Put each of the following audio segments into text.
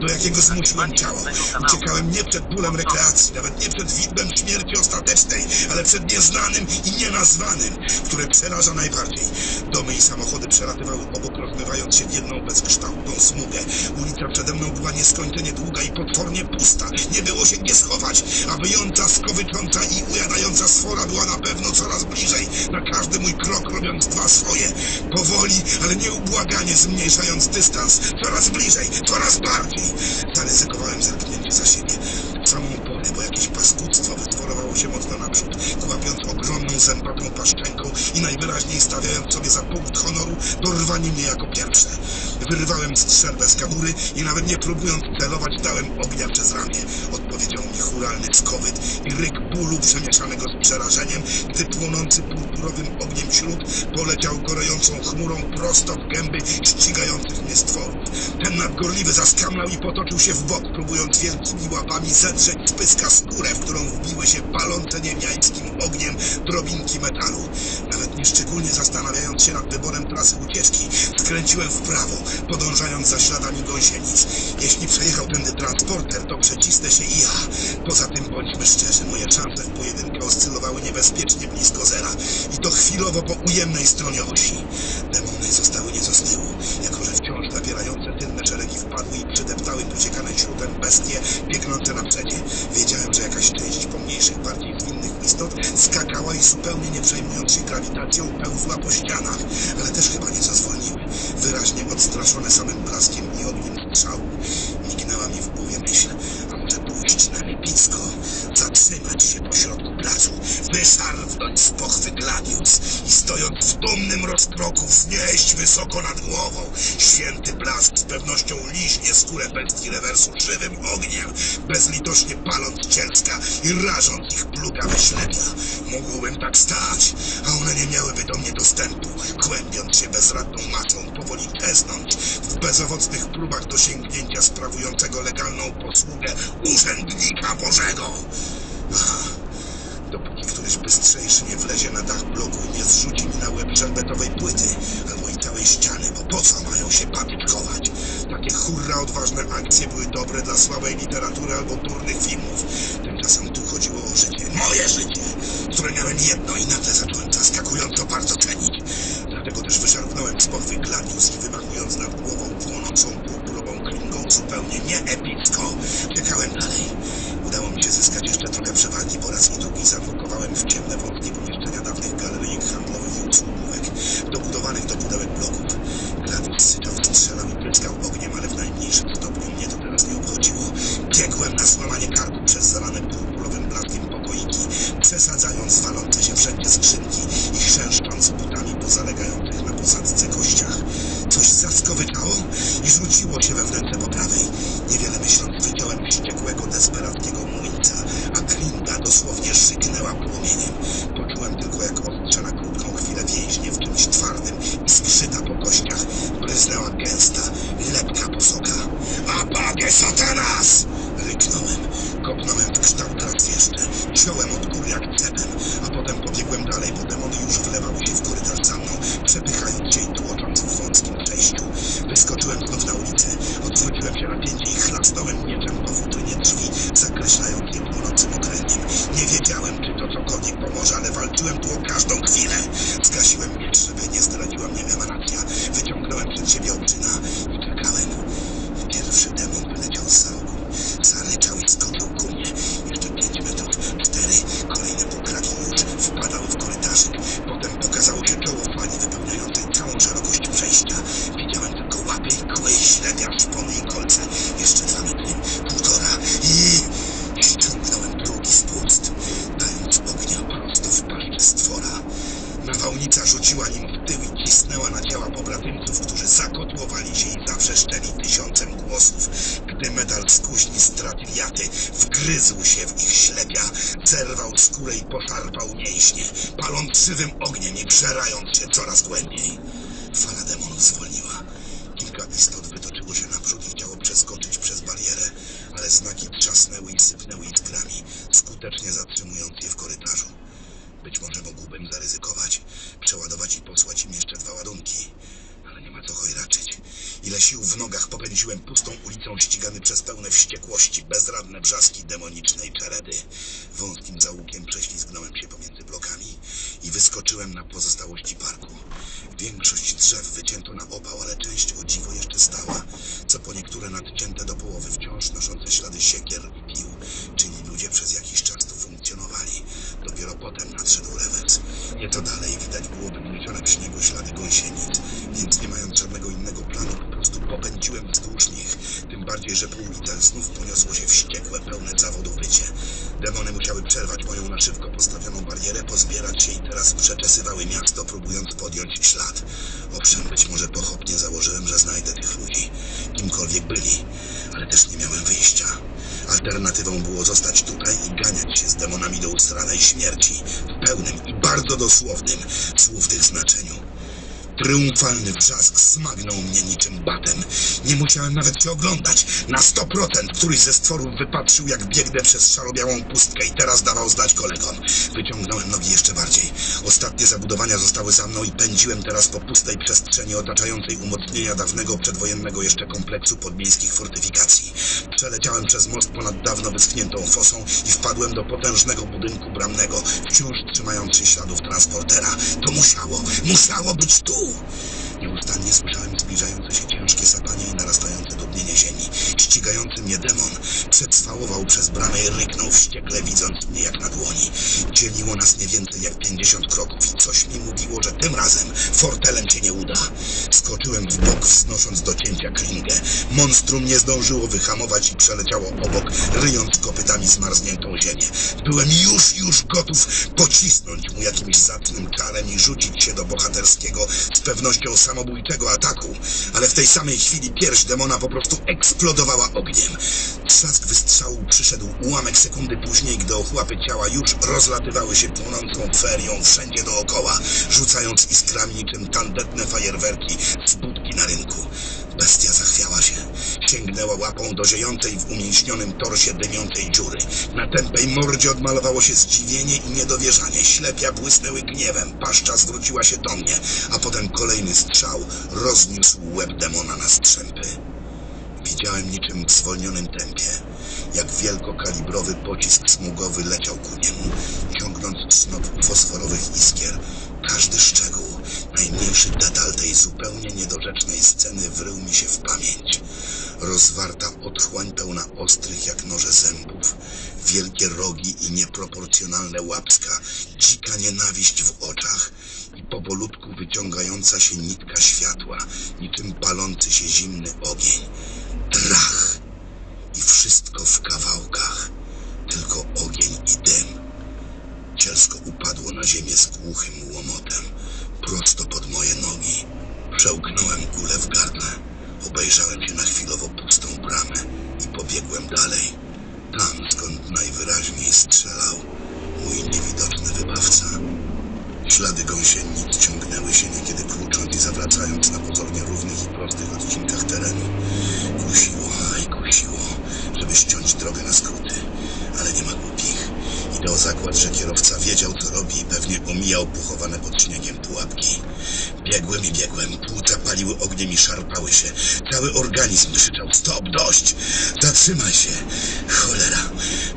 do jakiego zmusiłem ciało. Uciekałem nie przed bólem rekreacji, nawet nie przed widmem śmierci ostatecznej, ale przed nieznanym i nienazwanym, które przeraża najbardziej. Domy i samochody przelatywały obok, rozmywając się w jedną bezkształtną smugę. Ulica przede mną była nieskończenie długa i potwornie pusta. Nie było się gdzie schować, a wyjąca, skowycząca i ujadająca sfora była na pewno coraz bliżej, na każdy mój krok robiąc dwa swoje. Powoli, ale nieubłaganie zmniejszając dystans, coraz bliżej, coraz bardziej. Zaryzykowałem zerknięcie za siebie. W samą porę, bo jakieś paskudztwo wytworowało się mocno naprzód, kłapiąc ogromną zębatą paszczenką i najwyraźniej stawiając sobie za punkt honoru dorwanie mnie jako pierwsze. Wyrwałem strzelbę z kabury i nawet nie próbując celować, dałem ognia przez ramię. Odpowiedział mi churalny skowyt i ryk bólu przemieszanego z przerażeniem, gdy płonący purpurowym ogniem ślub poleciał gorejącą chmurą prosto w gęby ścigających mnie stworów. Ten nadgorliwy zaskamlał i potoczył się w bok, próbując wielkimi łapami zedrzeć z pyska skórę, w którą wbiły się palące niemiańskim ogniem drobinki metalu. Nawet nieszczególnie zastanawiając się nad wyborem trasy ucieczki, skręciłem w prawo, podążając za śladami gąsienic. Jeśli przejechał tędy transporter, to przecisnę się i ja. Poza tym, bądźmy szczerzy, moje szanse w pojedynkę oscylowały niebezpiecznie blisko zera i to chwilowo po ujemnej stronie osi. Demony zostały nieco z tyłu, jako że wciąż napierające tylne szeregi wpadły i przydeptały uciekane śródem bestie biegnące na przedzie. Wiedziałem, że jakaś część pomniejszych, bardziej zwinnych istot skakała i zupełnie nie przejmując się grawitacją pełzła po ścianach, ale też chyba nieco zwolniły, wyraźnie odstraszone samym blaskiem i ogniem strzału. Mignęła mi w głowie myśl, a może pójść na epicko, zatrzymać się pośrodku placu, wyszarpnąć z pochwy gladius i stojąc w dumnym rozkroku wznieść wysoko nad głową. Święty blask z pewnością liźnie skórę bestii rewersu żywym ogniem, bezlitośnie paląc cielska i rażąc ich plugawe ślepia. Mógłbym tak stać, a one nie miałyby do mnie dostępu, kłębiąc się bezradną masą, powoli tesnąć w bezowocnych próbach dosięgnięcia sprawującego legalną posługę urzędnika Bożego. Dopóki któryś bystrzejszy nie wlezie na dach bloku i nie zrzuci mi na łeb żelbetowej płyty albo i całej ściany, bo po co mają się papiczkować? Takie hurra odważne akcje były dobre dla słabej literatury albo durnych filmów. Tymczasem tu chodziło o życie, moje życie, które miałem jedno i nagle zacząłem zaskakująco bardzo cenić. Dlatego też wyszarpnąłem z pochwy gladius i wymachując nad głową płonącą purpurową klingą zupełnie nieepicko, uciekałem dalej. Udało mi się zyskać jeszcze trochę przewagi, bo raz i drugi zanurkowałem w ciemne wątkie pomieszczenia dawnych galeryjek handlowych i usługówek, dobudowanych do pudełek bloków. Gladius syczał, strzelał i pryskał ogniem, ale w najmniejszym stopniu mnie to teraz nie obchodziło. Biegłem na złamanie karku przez zalane purpurowym blaskiem pokoiki, przesadzając walące się wszędzie skrzynki i chrzęszcząc butami po zalegających na posadzce kościach. Coś zaskowyczało i rzuciło się we wnętrze po prawej. Niewiele myśląc, wyciąłem wściekłego, desperackiego młyńca, a klinga dosłownie szyknęła płomieniem. Poczułem tylko, jak ostrze na krótką chwilę więźnie w czymś twardym i skrzyta po kościach bryznęła gęsta, lepka posoka. Apage satanas! Ryknąłem, kopnąłem w kształt raz jeszcze, ciąłem od góry jak cepem, a potem pobiegłem dalej, bo demony już wlewały się w korytarz za mną, przepychając się i tłocząc w wąskim przejściu. Wyskoczyłem znów na ulicę, odwróciłem się na pięcie i chlasnąłem mieczem po futrynie drzwi, zakreślając je płonącym okręgiem. Nie wiedziałem, czy to cokolwiek pomoże, ale walczyłem tu o każdą chwilę. Zgasiłem miecz, żeby nie zdradziła mnie emanacja. Wyciągnąłem przed siebie obrzyna i czekałem. Pierwszy demon wyleciał z za rogu. Zaryczał i skoczył ku mnie. Jeszcze 5 metrów, 4, kolejne półkraki już wpadały w korytarzyk. Potem pokazało się czoło fali wypełniającej całą szerokość przejścia. Widziałem tylko łapy i kły, ślepia, szpony i kolce. Jeszcze 2 metry, 1,5 i ściągnąłem drugi spust, dając ognia prosto w paszczę stwora. Nawałnica rzuciła nim w tył i cisnęła na ciała pobratymców, którzy zakotłowali się i zawrzeszczeli tysiącem głosów, gdy metal z kuźni Stratiliaty wgryzł się w ich ślepia, zerwał skórę i poszarpał mięśnie, paląc żywym ogniem i przerając się coraz głębiej. Fala demonów zwolniła. Kilka istot wytoczyło się naprzód i chciało przeskoczyć przez barierę, ale znaki trzasnęły i sypnęły iskrami, skutecznie zatrzymując je w korytarzu. Być może mógłbym zaryzykować, przeładować i posłać im jeszcze 2 ładunki, ale nie ma ma co chojraczyć. Ile sił w nogach popędziłem pustą ulicą, ścigany przez pełne wściekłości, bezradne brzaski demonicznej czeredy. Wąskim zaułkiem prześlizgnąłem się pomiędzy blokami i wyskoczyłem na pozostałości parku. Większość drzew wycięto na opał, ale część o dziwo jeszcze stała, co po niektóre nadcięte do połowy, wciąż noszące ślady siekier i pił, czyli ludzie przez jakiś czas tu funkcjonowali. Dopiero potem nadszedł rewers. Nieco dalej widać było wygniecione w śniegu ślady gąsienic, więc nie mając żadnego innego planu, po prostu popędziłem wzdłuż nich. Tym bardziej, że po ulicach znów poniosło się wściekłe, pełne zawodu wycie. Demony musiały przerwać moją na szybko postawioną barierę, pozbierać się i teraz przeczesywały miasto, próbując podjąć ślad. Owszem, być może pochopnie założyłem, że znajdę tych ludzi, kimkolwiek byli, ale też nie miałem wyjścia. Alternatywą było zostać tutaj i ganiać się z demonami do usranej śmierci, w pełnym i bardzo dosłownym słów tych znaczeniu. Triumfalny wrzask smagnął mnie niczym batem. Nie musiałem nawet się oglądać. Na 100% któryś ze stworów wypatrzył, jak biegnę przez szaro-białą pustkę i teraz dawał znać kolegom. Wyciągnąłem nogi jeszcze bardziej. Ostatnie zabudowania zostały za mną i pędziłem teraz po pustej przestrzeni otaczającej umocnienia dawnego przedwojennego jeszcze kompleksu podmiejskich fortyfikacji. Przeleciałem przez most ponad dawno wyschniętą fosą i wpadłem do potężnego budynku bramnego, wciąż trzymając się śladów transportera. To musiało być tu! Nieustannie słyszałem zbliżające się ciężkie sapanie i narastające dudnienie ziemi. Ścigający mnie demon przedswałował przez bramę i ryknął wściekle, widząc mnie jak na dłoni. Dzieliło nas nie więcej jak 50 kroków i coś mi mówiło, że tym razem fortelem się nie uda. Skoczyłem w bok, wznosząc do cięcia klingę. Monstrum nie zdążyło wyhamować i przeleciało obok, ryjąc kopytami zmarzniętą ziemię. Byłem już gotów pocisnąć mu jakimś zacnym czarem i rzucić się do bohaterskiego, z pewnością samobójczego ataku, ale w tej samej chwili pierś demona po prostu eksplodowała ogniem. Trzask wystrzału przyszedł ułamek sekundy później, gdy ochłapy ciała już rozlatywały się płonącą ferią wszędzie dookoła, rzucając iskrami niczym tandetne fajerwerki z budki na rynku. Bestia zachwiała się. Sięgnęła łapą do ziejącej w umięśnionym torsie dymiącej dziury. Na tępej mordzie odmalowało się zdziwienie i niedowierzanie. Ślepia błysnęły gniewem. Paszcza zwróciła się do mnie, a potem kolejny strzał rozniósł łeb demona na strzępy. Widziałem niczym w zwolnionym tempie, jak wielkokalibrowy pocisk smugowy leciał ku niemu, ciągnąc snop fosforowych iskier. Każdy szczegół, najmniejszy detal tej zupełnie niedorzecznej sceny wrył mi się w pamięć. Rozwarta otchłań pełna ostrych jak noże zębów, wielkie rogi i nieproporcjonalne łapska, dzika nienawiść w oczach i powolutku wyciągająca się nitka światła, niczym palący się zimny ogień. Drach! I wszystko w kawałkach, tylko ogień i dym. Cielsko upadło na ziemię z głuchym łomotem, prosto pod moje nogi. Przełknąłem kulę w gardle, obejrzałem się na chwilowo pustą bramę i pobiegłem dalej. Tam, skąd najwyraźniej strzelał mój niewidoczny wybawca. Ślady gąsienic ciągnęły się niekiedy klucząc i zawracając na pozornie równych i prostych odcinkach terenu. Kusiło, żeby ściąć drogę na skróty, ale nie ma głupich. Idę o zakład, że kierowca wiedział, co robi i pewnie omijał pochowane pod śniegiem pułapki. Biegłem, płuca paliły ogniem i szarpały się. Cały organizm krzyczał: stop, dość, zatrzymaj się. Cholera,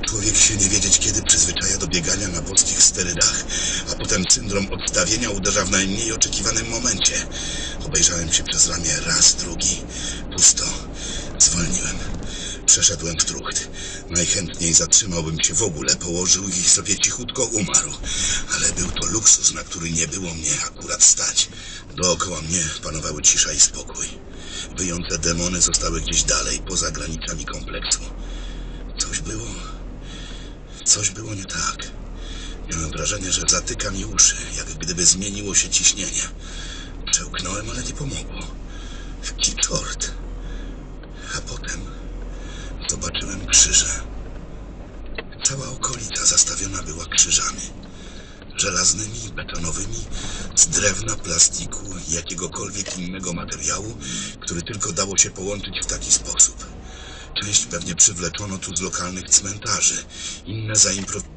człowiek się nie wiedzieć kiedy przyzwyczaja do biegania na boskich sterydach, a potem syndrom odstawienia uderza w najmniej oczekiwanym momencie. Obejrzałem się przez ramię raz, drugi, pusto. Zwolniłem. Przeszedłem w trucht. Najchętniej zatrzymałbym się w ogóle, położył i sobie cichutko umarł. Ale był to luksus, na który nie było mnie akurat stać. Dookoła mnie panowały cisza i spokój. Wyjące demony zostały gdzieś dalej, poza granicami kompleksu. Coś było nie tak. Miałem wrażenie, że zatyka mi uszy, jak gdyby zmieniło się ciśnienie. Przełknąłem, ale nie pomogło. Czort. A potem zobaczyłem krzyże. Cała okolica zastawiona była krzyżami. Żelaznymi, betonowymi, z drewna, plastiku i jakiegokolwiek innego materiału, który tylko dało się połączyć w taki sposób. Część pewnie przywleczono tu z lokalnych cmentarzy, inne zaimprowizowano